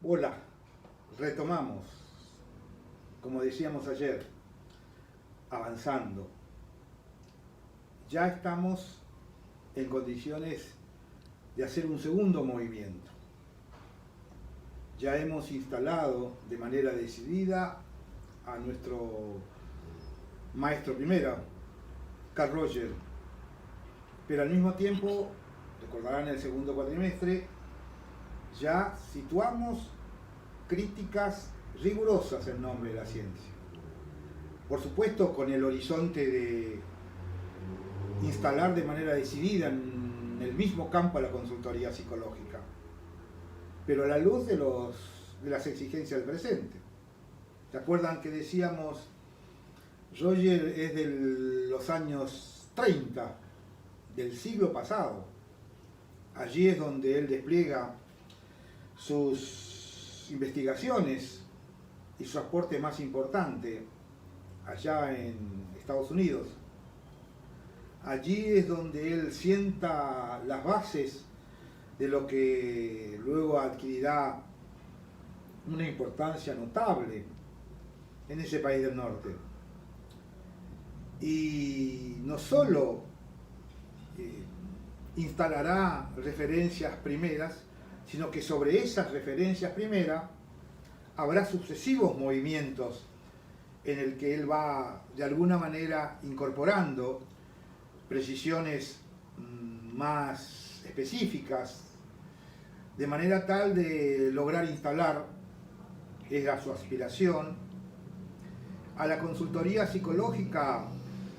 Hola, retomamos, como decíamos ayer, avanzando. Ya estamos en condiciones de hacer un segundo movimiento. Ya hemos instalado de manera decidida a nuestro maestro primero, Carl Roger, pero al mismo tiempo, recordarán el segundo cuatrimestre, ya situamos críticas rigurosas en nombre de la ciencia. Por supuesto, con el horizonte de instalar de manera decidida en el mismo campo a la consultoría psicológica, pero a la luz de las exigencias del presente. ¿Se acuerdan que decíamos, Roger es de los años 30 del siglo pasado? Allí es donde él despliega sus investigaciones y su aporte más importante allá en Estados Unidos. Allí es donde él sienta las bases de lo que luego adquirirá una importancia notable en ese país del norte. Y no solo instalará referencias primeras, sino que sobre esas referencias primeras habrá sucesivos movimientos en el que él va de alguna manera incorporando precisiones más específicas, de manera tal de lograr instalar, era su aspiración, a la consultoría psicológica,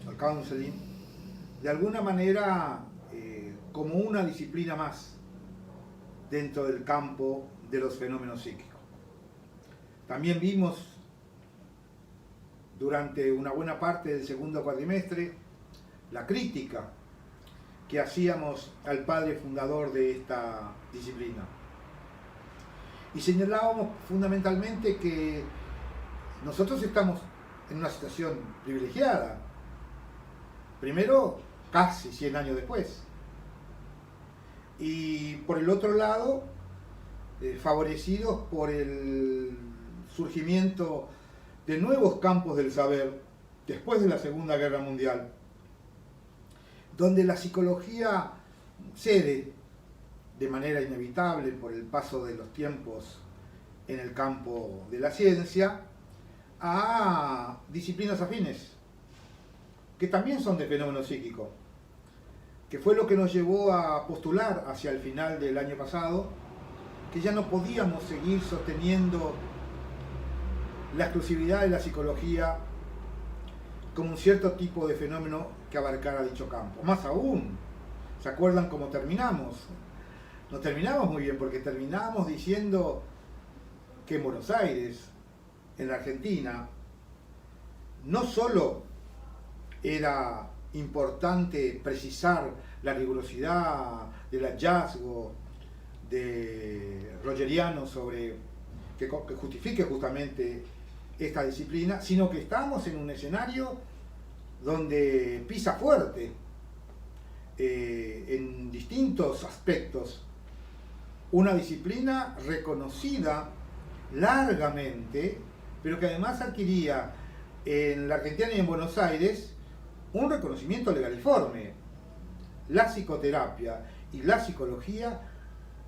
al counseling, de alguna manera como una disciplina más dentro del campo de los fenómenos psíquicos. También vimos durante una buena parte del segundo cuatrimestre la crítica que hacíamos al padre fundador de esta disciplina. Y señalábamos fundamentalmente que nosotros estamos en una situación privilegiada. Primero, casi 100 años después. Y por el otro lado, favorecidos por el surgimiento de nuevos campos del saber después de la Segunda Guerra Mundial, donde la psicología cede de manera inevitable por el paso de los tiempos en el campo de la ciencia a disciplinas afines, que también son de fenómeno psíquico, que fue lo que nos llevó a postular hacia el final del año pasado, que ya no podíamos seguir sosteniendo la exclusividad de la psicología como un cierto tipo de fenómeno que abarcara dicho campo. Más aún, ¿se acuerdan cómo terminamos? No terminamos muy bien, porque terminamos diciendo que en Buenos Aires, en la Argentina, no solo era importante precisar la rigurosidad del hallazgo de rogeriano sobre que justifique justamente esta disciplina, sino que estamos en un escenario donde pisa fuerte en distintos aspectos una disciplina reconocida largamente, pero que además adquiría en la Argentina y en Buenos Aires un reconocimiento legaliforme. La psicoterapia y la psicología,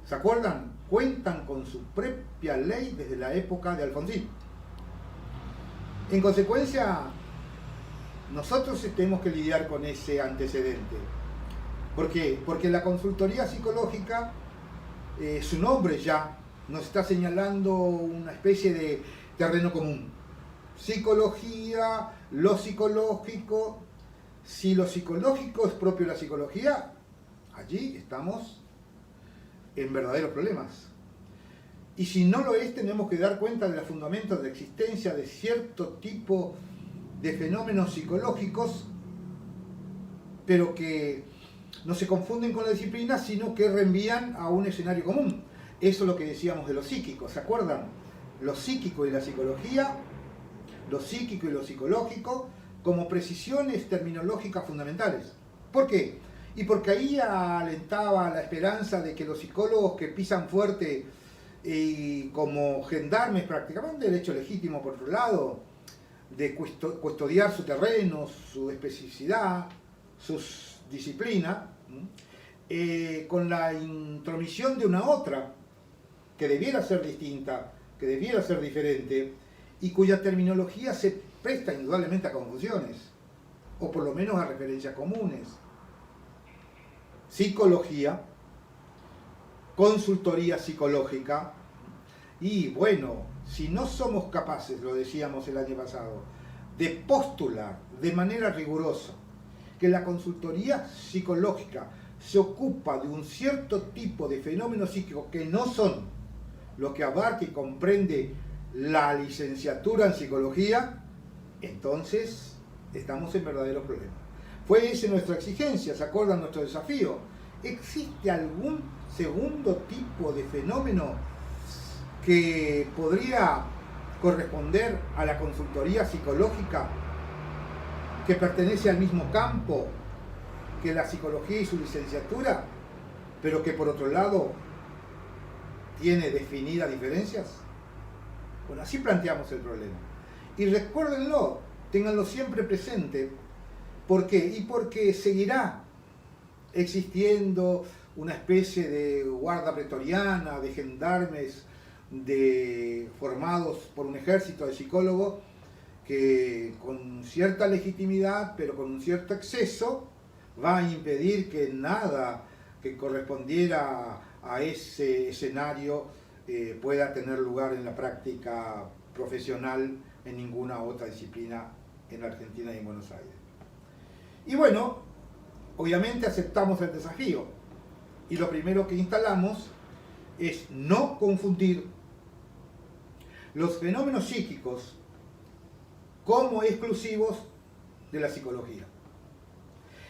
¿se acuerdan? Cuentan con su propia ley desde la época de Alfonsín. En consecuencia, nosotros tenemos que lidiar con ese antecedente. ¿Por qué? Porque la consultoría psicológica, su nombre ya nos está señalando una especie de terreno común. Psicología, lo psicológico. Si lo psicológico es propio de la psicología, allí estamos en verdaderos problemas. Y si no lo es, tenemos que dar cuenta de los fundamentos de la existencia de cierto tipo de fenómenos psicológicos, pero que no se confunden con la disciplina, sino que reenvían a un escenario común. Eso es lo que decíamos de lo psíquico, ¿se acuerdan? Lo psíquico y la psicología, lo psíquico y lo psicológico, como precisiones terminológicas fundamentales. ¿Por qué? Y porque ahí alentaba la esperanza de que los psicólogos que pisan fuerte y como gendarmes prácticamente, derecho legítimo por otro lado, de custodiar su terreno, su especificidad, sus disciplinas, con la intromisión de una otra que debiera ser distinta, que debiera ser diferente, y cuya terminología se presta indudablemente a confusiones, o por lo menos a referencias comunes. Psicología, consultoría psicológica, y bueno, si no somos capaces, lo decíamos el año pasado, de postular de manera rigurosa que la consultoría psicológica se ocupa de un cierto tipo de fenómenos psíquicos que no son los que abarca y comprende la licenciatura en psicología, entonces estamos en verdaderos problemas. Fue esa nuestra exigencia, ¿se acuerdan nuestro desafío? ¿Existe algún segundo tipo de fenómeno que podría corresponder a la consultoría psicológica, que pertenece al mismo campo que la psicología y su licenciatura, pero que por otro lado tiene definidas diferencias? Bueno, así planteamos el problema. Y recuérdenlo, ténganlo siempre presente. ¿Por qué? Y porque seguirá existiendo una especie de guarda pretoriana, de gendarmes formados por un ejército de psicólogos que con cierta legitimidad, pero con un cierto exceso, va a impedir que nada que correspondiera a ese escenario pueda tener lugar en la práctica profesional en ninguna otra disciplina en la Argentina y en Buenos Aires. Y bueno, obviamente aceptamos el desafío y lo primero que instalamos es no confundir los fenómenos psíquicos como exclusivos de la psicología.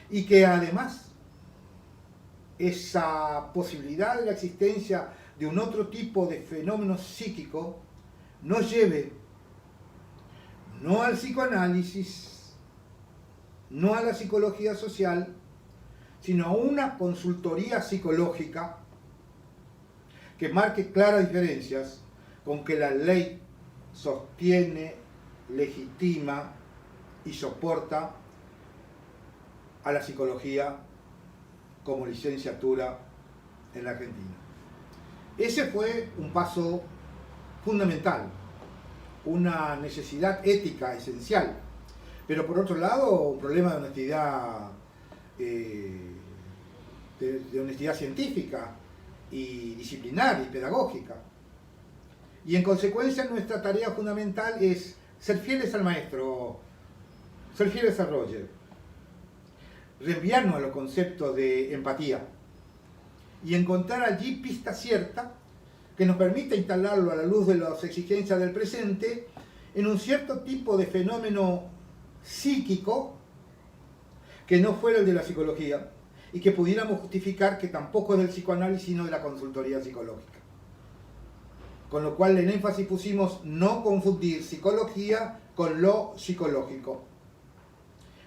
Y que además esa posibilidad de la existencia de un otro tipo de fenómeno psíquico nos lleve no al psicoanálisis, no a la psicología social, sino a una consultoría psicológica que marque claras diferencias con que la ley sostiene, legitima y soporta a la psicología como licenciatura en la Argentina. Ese fue un paso fundamental, una necesidad ética esencial, pero por otro lado un problema de honestidad, de honestidad científica y disciplinar y pedagógica. Y en consecuencia nuestra tarea fundamental es ser fieles al maestro, ser fieles a Roger, reenviarnos a los conceptos de empatía y encontrar allí pista cierta que nos permita instalarlo a la luz de las exigencias del presente en un cierto tipo de fenómeno psíquico que no fuera el de la psicología y que pudiéramos justificar que tampoco es del psicoanálisis sino de la consultoría psicológica. Con lo cual en énfasis pusimos no confundir psicología con lo psicológico.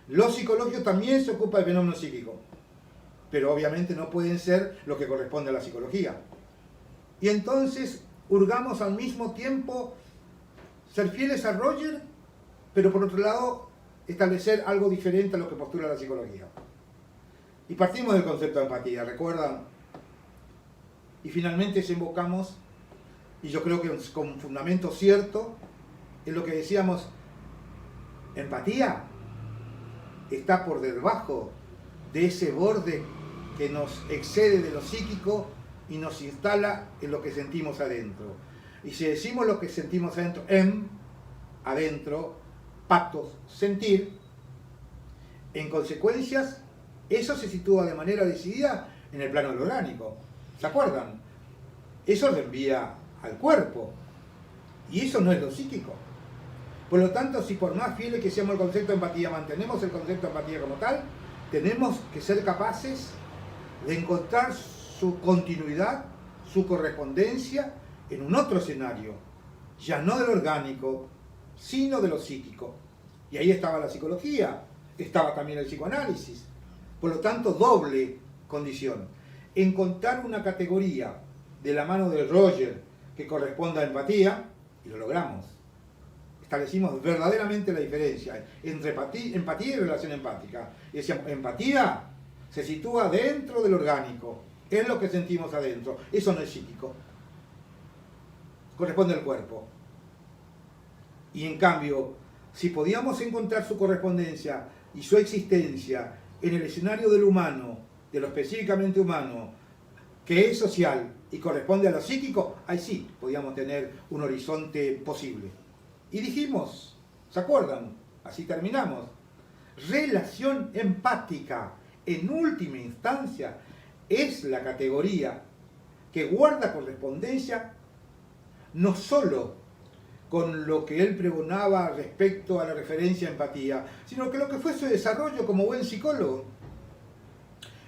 Lo psicológico también se ocupa de fenómenos psíquicos, pero obviamente no pueden ser lo que corresponde a la psicología. Y entonces hurgamos al mismo tiempo ser fieles a Roger, pero por otro lado establecer algo diferente a lo que postula la psicología. Y partimos del concepto de empatía, ¿recuerdan? Y finalmente desembocamos, y yo creo que con fundamento cierto, en lo que decíamos, empatía está por debajo de ese borde que nos excede de lo psíquico y nos instala en lo que sentimos adentro. Y si decimos lo que sentimos adentro, adentro, patos, sentir, en consecuencias, eso se sitúa de manera decidida en el plano del orgánico. ¿Se acuerdan? Eso lo envía al cuerpo. Y eso no es lo psíquico. Por lo tanto, si por más fieles que seamos el concepto de empatía, mantenemos el concepto de empatía como tal, tenemos que ser capaces de encontrar su continuidad, su correspondencia en un otro escenario, ya no del orgánico, sino de lo psíquico. Y ahí estaba la psicología, estaba también el psicoanálisis. Por lo tanto, doble condición. Encontrar una categoría de la mano de Roger que corresponda a empatía, y lo logramos. Establecimos verdaderamente la diferencia entre empatía y relación empática. Y decíamos, empatía se sitúa dentro del orgánico, es lo que sentimos adentro, eso no es psíquico, corresponde al cuerpo. Y en cambio, si podíamos encontrar su correspondencia y su existencia en el escenario del humano, de lo específicamente humano, que es social y corresponde a lo psíquico, ahí sí podíamos tener un horizonte posible. Y dijimos, ¿se acuerdan? Así terminamos. Relación empática, en última instancia, es la categoría que guarda correspondencia no solo con lo que él pregonaba respecto a la referencia a empatía, sino que lo que fue su desarrollo como buen psicólogo.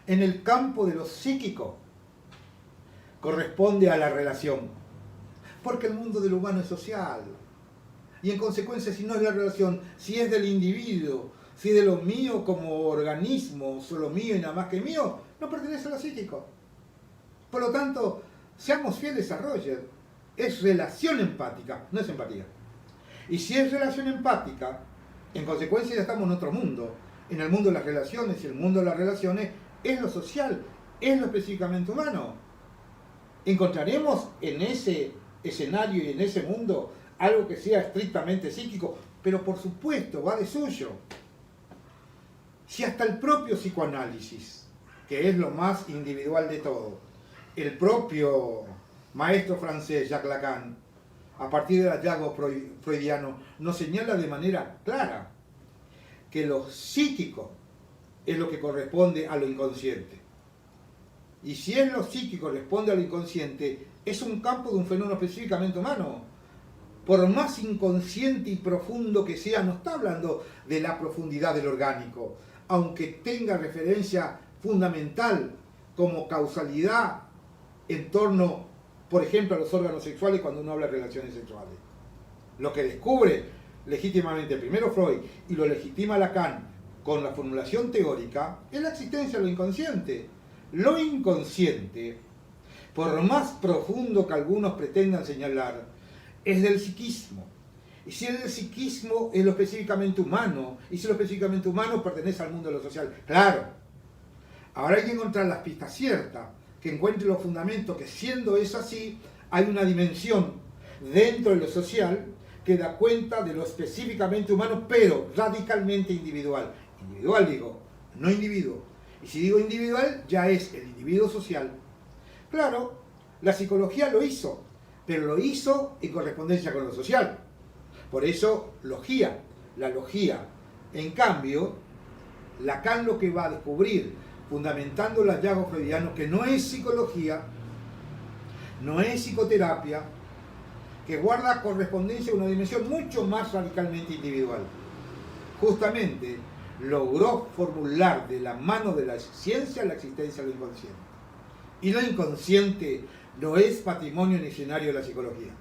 En el campo de lo psíquico corresponde a la relación, porque el mundo del humano es social, y en consecuencia, si no es la relación, si es del individuo, si es de lo mío como organismo, solo mío y nada más que mío, no pertenece a lo psíquico. Por lo tanto, seamos fieles a Roger, es relación empática, no es empatía. Y si es relación empática, en consecuencia ya estamos en otro mundo, en el mundo de las relaciones, y el mundo de las relaciones es lo social, es lo específicamente humano. Encontraremos en ese escenario y en ese mundo algo que sea estrictamente psíquico, pero por supuesto va de suyo. Si hasta el propio psicoanálisis, que es lo más individual de todo, el propio maestro francés Jacques Lacan, a partir del hallazgo freudiano, nos señala de manera clara que lo psíquico es lo que corresponde a lo inconsciente. Y si es lo psíquico responde a lo inconsciente, es un campo de un fenómeno específicamente humano. Por más inconsciente y profundo que sea, no está hablando de la profundidad del orgánico, aunque tenga referencia fundamental como causalidad en torno, por ejemplo, a los órganos sexuales cuando uno habla de relaciones sexuales. Lo que descubre legítimamente primero Freud y lo legitima Lacan con la formulación teórica es la existencia de lo inconsciente. Lo inconsciente, por más profundo que algunos pretendan señalar, es del psiquismo. Y si es del psiquismo, es lo específicamente humano. Y si lo específicamente humano pertenece al mundo de lo social. Claro. Ahora hay que encontrar las pistas ciertas, que encuentre los fundamentos, que siendo eso así, hay una dimensión dentro de lo social que da cuenta de lo específicamente humano, pero radicalmente individual. Individual digo, no individuo. Y si digo individual, ya es el individuo social. Claro, la psicología lo hizo, pero lo hizo en correspondencia con lo social. Por eso, logía, la logía. En cambio, Lacan lo que va a descubrir, fundamentando el hallazgo freudiano, que no es psicología, no es psicoterapia, que guarda correspondencia a una dimensión mucho más radicalmente individual. Justamente logró formular de la mano de la ciencia la existencia de lo inconsciente. Y lo inconsciente no es patrimonio ni escenario de la psicología.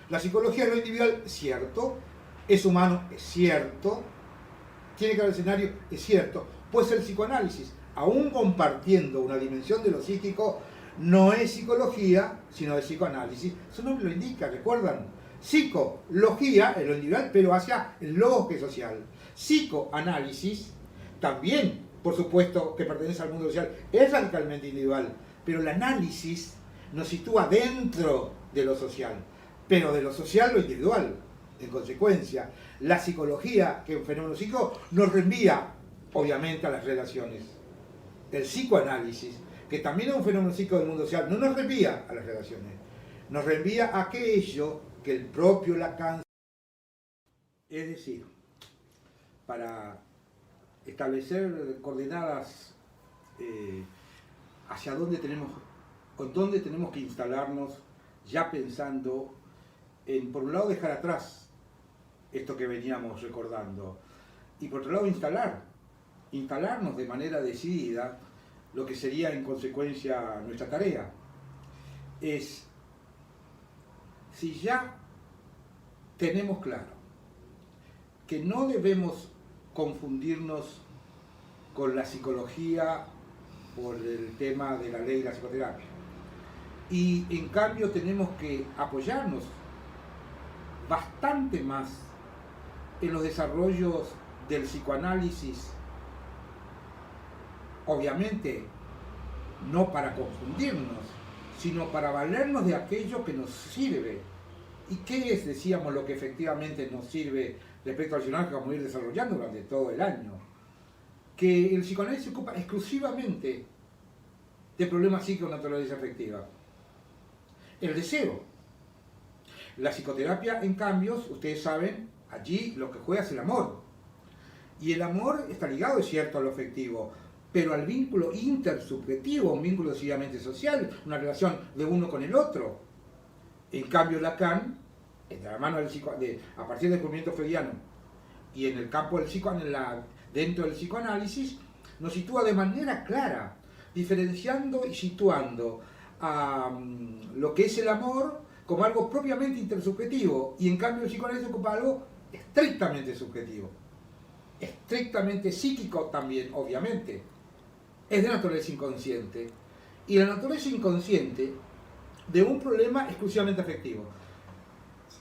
La psicología es lo individual, cierto, es humano, es cierto, tiene que haber escenario, es cierto, pues el psicoanálisis, aún compartiendo una dimensión de lo psíquico, no es psicología, sino es psicoanálisis. Su nombre lo indica, ¿recuerdan? Psicología es lo individual, pero hacia el logos que es social. Psicoanálisis, también, por supuesto, que pertenece al mundo social, es radicalmente individual, pero el análisis nos sitúa dentro de lo social, pero de lo social lo individual. En consecuencia, la psicología, que es un fenómeno psíquico, nos reenvía, obviamente, a las relaciones. El psicoanálisis, que también es un fenómeno psíquico del mundo social, no nos reenvía a las relaciones, nos reenvía a aquello que el propio Lacan. Es decir, para establecer coordenadas hacia dónde tenemos, con dónde tenemos que instalarnos, ya pensando en, por un lado, dejar atrás esto que veníamos recordando, y por otro lado, instalarnos de manera decidida lo que sería en consecuencia nuestra tarea. Es, si ya tenemos claro que no debemos confundirnos con la psicología por el tema de la ley de la psicoterapia, y en cambio tenemos que apoyarnos bastante más en los desarrollos del psicoanálisis, obviamente no para confundirnos, sino para valernos de aquello que nos sirve. ¿Y qué es, decíamos, lo que efectivamente nos sirve respecto al psicoanálisis que vamos a ir desarrollando durante todo el año? Que el psicoanálisis se ocupa exclusivamente de problemas psíquicos de naturaleza afectiva. El deseo. La psicoterapia, en cambio, ustedes saben, allí lo que juega es el amor. Y el amor está ligado, es cierto, a lo afectivo, pero al vínculo intersubjetivo, un vínculo decididamente social, una relación de uno con el otro. En cambio, Lacan, de la mano a partir del descubrimiento freudiano y en el campo del dentro del psicoanálisis, nos sitúa de manera clara, diferenciando y situando a lo que es el amor como algo propiamente intersubjetivo, y en cambio el psicoanálisis ocupa algo estrictamente subjetivo, estrictamente psíquico también, obviamente. Es de naturaleza inconsciente, y la naturaleza inconsciente de un problema exclusivamente afectivo.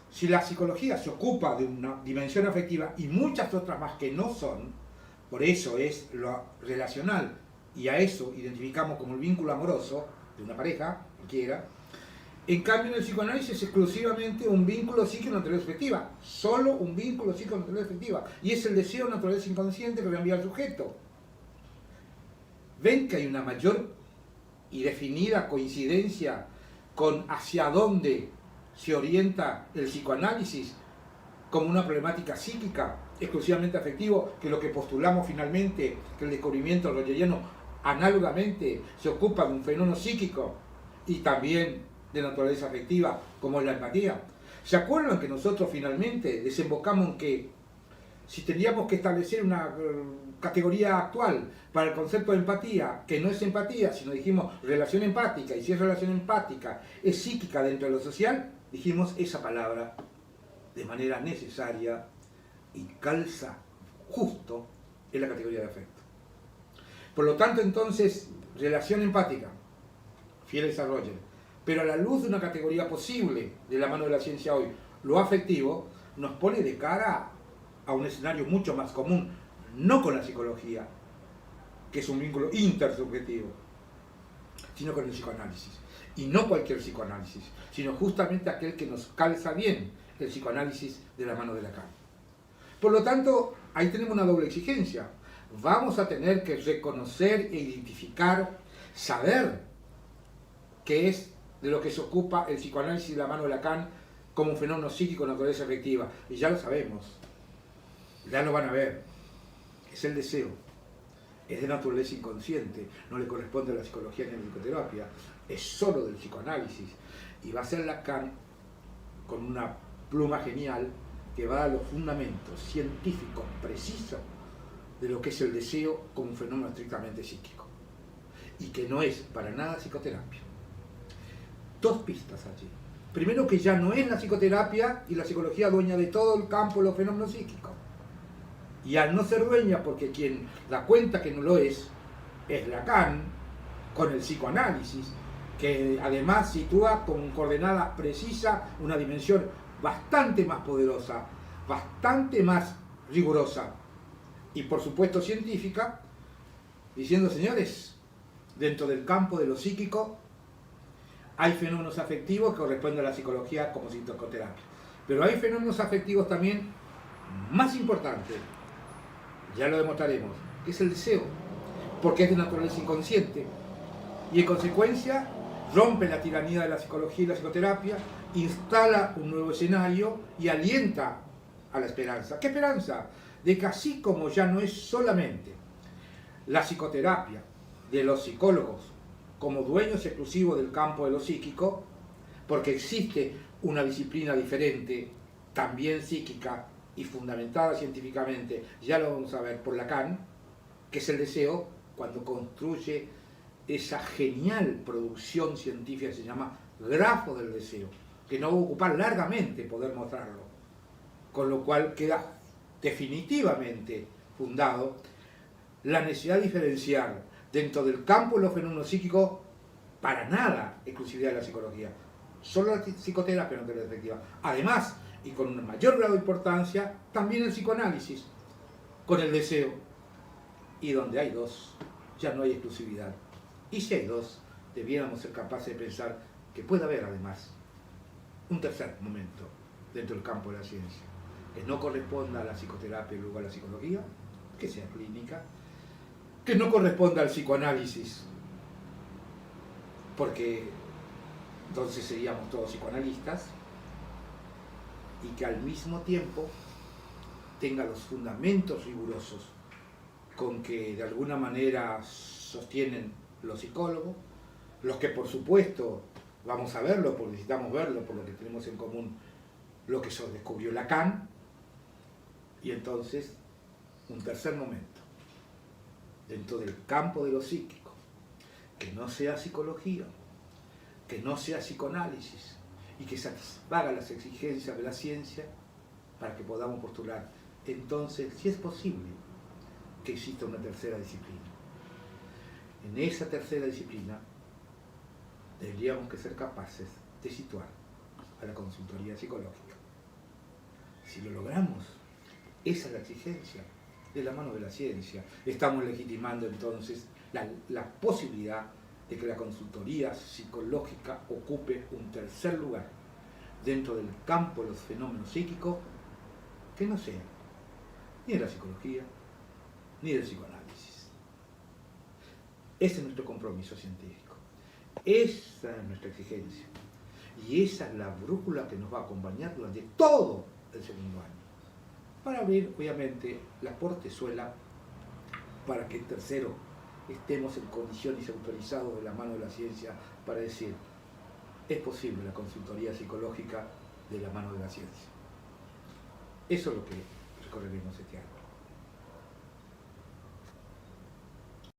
Si la psicología se ocupa de una dimensión afectiva y muchas otras más que no son, por eso es lo relacional, y a eso identificamos como el vínculo amoroso de una pareja, cualquiera. En cambio, en el psicoanálisis es exclusivamente un vínculo psíquico de naturaleza afectiva, solo un vínculo psíquico de naturaleza afectiva, y es el deseo de naturaleza inconsciente que reenvía al sujeto. Ven que hay una mayor y definida coincidencia con hacia dónde se orienta el psicoanálisis como una problemática psíquica exclusivamente afectivo, que lo que postulamos finalmente, que el descubrimiento rogeriano análogamente se ocupa de un fenómeno psíquico y también de naturaleza afectiva, como es la empatía. ¿Se acuerdan que nosotros finalmente desembocamos en que si teníamos que establecer una categoría actual para el concepto de empatía, que no es empatía, sino dijimos relación empática, y si es relación empática, es psíquica dentro de lo social, dijimos esa palabra de manera necesaria y calza justo en la categoría de afecto. Por lo tanto, entonces, relación empática, fiel desarrollo, pero a la luz de una categoría posible de la mano de la ciencia hoy, lo afectivo, nos pone de cara a un escenario mucho más común, no con la psicología, que es un vínculo intersubjetivo, sino con el psicoanálisis. Y no cualquier psicoanálisis, sino justamente aquel que nos calza bien, el psicoanálisis de la mano de Lacan. Por lo tanto, ahí tenemos una doble exigencia. Vamos a tener que reconocer e identificar, saber qué es de lo que se ocupa el psicoanálisis de la mano de Lacan como un fenómeno psíquico de naturaleza afectiva. Y ya lo sabemos, ya lo van a ver. Es el deseo, es de naturaleza inconsciente, no le corresponde a la psicología ni a la psicoterapia, es solo del psicoanálisis. Y va a ser Lacan, con una pluma genial, que va a dar los fundamentos científicos precisos de lo que es el deseo como un fenómeno estrictamente psíquico. Y que no es para nada psicoterapia. Dos pistas allí. Primero, que ya no es la psicoterapia y la psicología dueña de todo el campo de los fenómenos psíquicos. Y al no ser dueña, porque quien da cuenta que no lo es Lacan, con el psicoanálisis, que además sitúa con coordenadas precisas una dimensión bastante más poderosa, bastante más rigurosa y por supuesto científica, diciendo: señores, dentro del campo de lo psíquico hay fenómenos afectivos que corresponden a la psicología como psicoterapia, pero hay fenómenos afectivos también más importantes, ya lo demostraremos, que es el deseo, porque es de naturaleza inconsciente y en consecuencia rompe la tiranía de la psicología y la psicoterapia, instala un nuevo escenario y alienta a la esperanza. ¿Qué esperanza? De que así como ya no es solamente la psicoterapia de los psicólogos como dueños exclusivos del campo de lo psíquico, porque existe una disciplina diferente, también psíquica y fundamentada científicamente, ya lo vamos a ver por Lacan, que es el deseo, cuando construye esa genial producción científica que se llama grafo del deseo, que no va a ocupar largamente poder mostrarlo, con lo cual queda definitivamente fundado la necesidad de diferenciar dentro del campo de los fenómenos psíquicos. Para nada exclusividad de la psicología. Solo la psicoterapia no es efectiva. Además, y con un mayor grado de importancia, también el psicoanálisis, con el deseo. Y donde hay dos, ya no hay exclusividad. Y si hay dos, debiéramos ser capaces de pensar que puede haber además un tercer momento dentro del campo de la ciencia, que no corresponda a la psicoterapia y luego a la psicología, que sea clínica, que no corresponda al psicoanálisis, porque entonces seríamos todos psicoanalistas, y que al mismo tiempo tenga los fundamentos rigurosos con que de alguna manera sostienen los psicólogos, los que por supuesto vamos a verlo, porque necesitamos verlo, por lo que tenemos en común lo que descubrió Lacan, y entonces un tercer momento, dentro del campo de lo psíquico, que no sea psicología, que no sea psicoanálisis, y que satisfaga las exigencias de la ciencia para que podamos postular. Entonces, si es posible que exista una tercera disciplina. En esa tercera disciplina tendríamos que ser capaces de situar a la consultoría psicológica. Si lo logramos, esa es la exigencia de la mano de la ciencia. Estamos legitimando entonces la posibilidad de que la consultoría psicológica ocupe un tercer lugar dentro del campo de los fenómenos psíquicos que no sea ni de la psicología ni del psicoanálisis. Ese es nuestro compromiso científico, esa es nuestra exigencia y esa es la brújula que nos va a acompañar durante todo el segundo año para abrir obviamente la portezuela para que en tercero estemos en condiciones autorizados de la mano de la ciencia para decir, es posible la consultoría psicológica de la mano de la ciencia. Eso es lo que recorreremos este año.